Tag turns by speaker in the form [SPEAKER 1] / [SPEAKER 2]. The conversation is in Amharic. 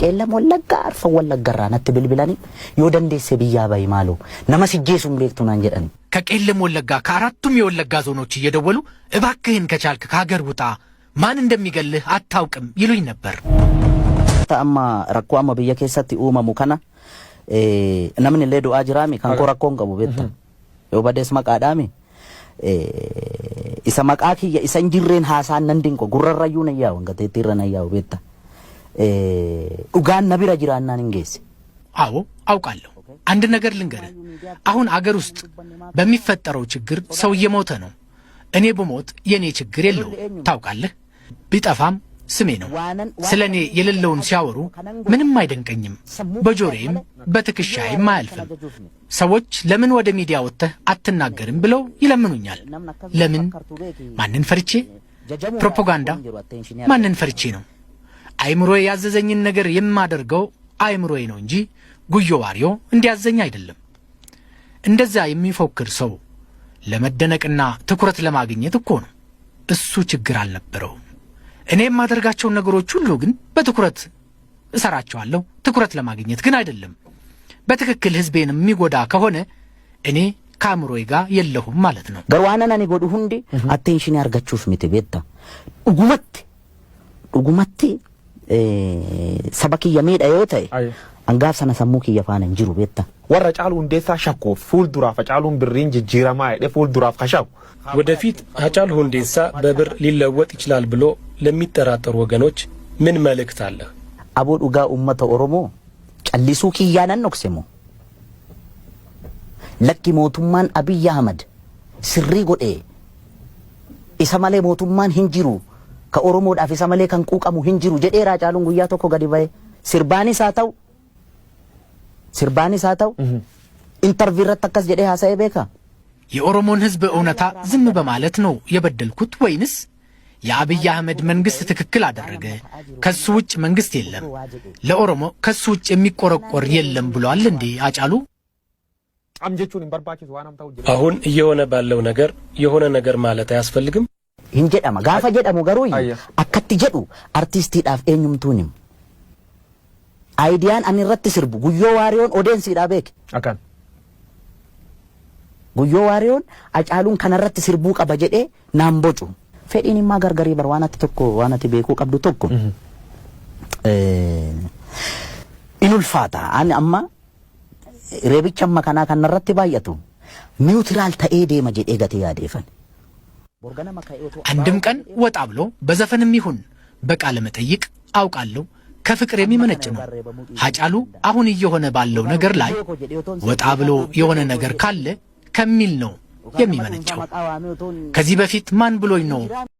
[SPEAKER 1] ከቄለም ወለጋ አርፈ ወለጋራ ነት ብልብላኒ ዮደንዴስ ብያ ባይ ማሉ ነመስጄሱም ቤክቱን አንጀደን
[SPEAKER 2] ከቄለም ወለጋ ከአራቱም የወለጋ ዞኖች እየደወሉ እባክህን ከቻልክ ከሀገር ውጣ ማን እንደሚገልህ አታውቅም ይሉኝ ነበር።
[SPEAKER 1] ታማ ረቋማ በየከሰት ኡማሙ ከና ነምን ለዶ አጅራሚ ካንኮ ረቆን ቀቡ ቤታ ዮባደስ ማቃዳሚ isa maqaaki isa injirreen haasaan nan dinko gurrarrayyuu na yaa'u ngateettirra na yaa'u beetta dhugaan nabira jiraannaan hingeesse
[SPEAKER 2] አዎ አውቃለሁ አንድ ነገር ልንገርህ አሁን አገር ውስጥ በሚፈጠረው ችግር ሰው እየሞተ ነው እኔ በሞት የኔ ችግር የለው ታውቃለህ ቢጠፋም ስሜ ነው ስለኔ የሌለውን ሲያወሩ ምንም አይደንቀኝም በጆሮዬም በትክሻዬም አያልፍም ሰዎች ለምን ወደ ሚዲያ ወጥተህ አትናገርም ብለው ይለምኑኛል ለምን ማንን ፈርቼ ፕሮፓጋንዳ ማንን ፈርቼ ነው አይምሮዬ ያዘዘኝን ነገር የማደርገው አይምሮዬ ነው እንጂ ጉዮ ዋሪዮ እንዲያዘኝ አይደለም እንደዛ የሚፎክር ሰው ለመደነቅና ትኩረት ለማግኘት እኮ ነው እሱ ችግር አልነበረው እኔ የማደርጋቸው ነገሮች ሁሉ ግን በትኩረት እሰራቸዋለሁ ትኩረት ለማግኘት ግን አይደለም በትክክል ህዝቤን የሚጎዳ ከሆነ እኔ ካምሮይ ጋር የለሁም ማለት ነው
[SPEAKER 1] ገርዋናናኒ ጎዱ ሁንዲ አቴንሽን ያርጋችሁፍ ሚት ቤታ ኡጉመት ሰበኪ የሜዳ yotai አንጋፍ ሰነ ሰሙኪ የፋነ እንጅሩ ቤታ
[SPEAKER 3] ወራ ጫሉ እንዴሳ ሸኮ ፉል ዱራፍ ጫሉን ብሪን ጅራማ አይደ ፉል ዱራፍ ከሻው
[SPEAKER 4] ወደፊት አጫሉ ሁንዴሳ በብር ሊለወጥ ይችላል ብሎ ለሚጠራጠሩ ወገኖች ምን መልእክት አለ
[SPEAKER 1] አቦ ዱጋ ኡመተ ኦሮሞ ጨሊሱ ኪያናን ነክሰሙ ለኪ ሞቱማን አብይ አህመድ ስሪ ጎዴ ኢሰማሌ ሞቱማን ሂንጂሩ ከኦሮሞ ዳፍ ኢሰማሌ ከንቁቀሙ ሂንጂሩ ጀዴራ ጫሉን ጉያ ተኮ ገዲባይ ሲርባኒ ሳታው ኢንተርቪው ተከስ ጀዴ ሐሳይ ቤካ
[SPEAKER 2] የኦሮሞን ህዝብ እውነታ ዝም በማለት ነው የበደልኩት ወይንስ የአብይ አህመድ መንግስት ትክክል አደረገ ከሱ ውጭ መንግስት የለም ለኦሮሞ ከሱ ውጭ የሚቆረቆር የለም ብሏል እንዴ አጫሉ
[SPEAKER 4] አሁን እየሆነ ባለው ነገር የሆነ ነገር ማለት አያስፈልግም
[SPEAKER 1] እንጀዳማ ጋፋ ጀዳሙ ገሩይ አከት ጀዱ አርቲስቲ ዳፍ ኤኙምቱንም አይዲያን አንረት ስርቡ ጉዮ ዋሪዮን ኦዲየንስ ዳቤክ
[SPEAKER 3] አካን
[SPEAKER 1] ጉዮ ዋሪዮን አጫሉን ከነረት ስርቡ ቀበጀዴ ናምቦጩ ፌዲኒማ ገርገሪ በርዋናት ተኮ ዋናት ቤኩ ቀብዱ ተኮ ኢኑልፋታ አን አማ ሬብቻማ ከና ከነረት ባየቱ ኒውትራል ተኤዴ መጀዴ ገተ ያዴፈን
[SPEAKER 2] አንድም ቀን ወጣ ብሎ በዘፈንም ይሁን በቃለ መጠይቅ አውቃለሁ ከፍቅር የሚመነጭ ነው ሐጫሉ አሁን እየሆነ ባለው ነገር ላይ ወጣ ብሎ የሆነ ነገር ካለ ከሚል ነው የሚመነጨው ከዚህ በፊት ማን ብሎኝ ነው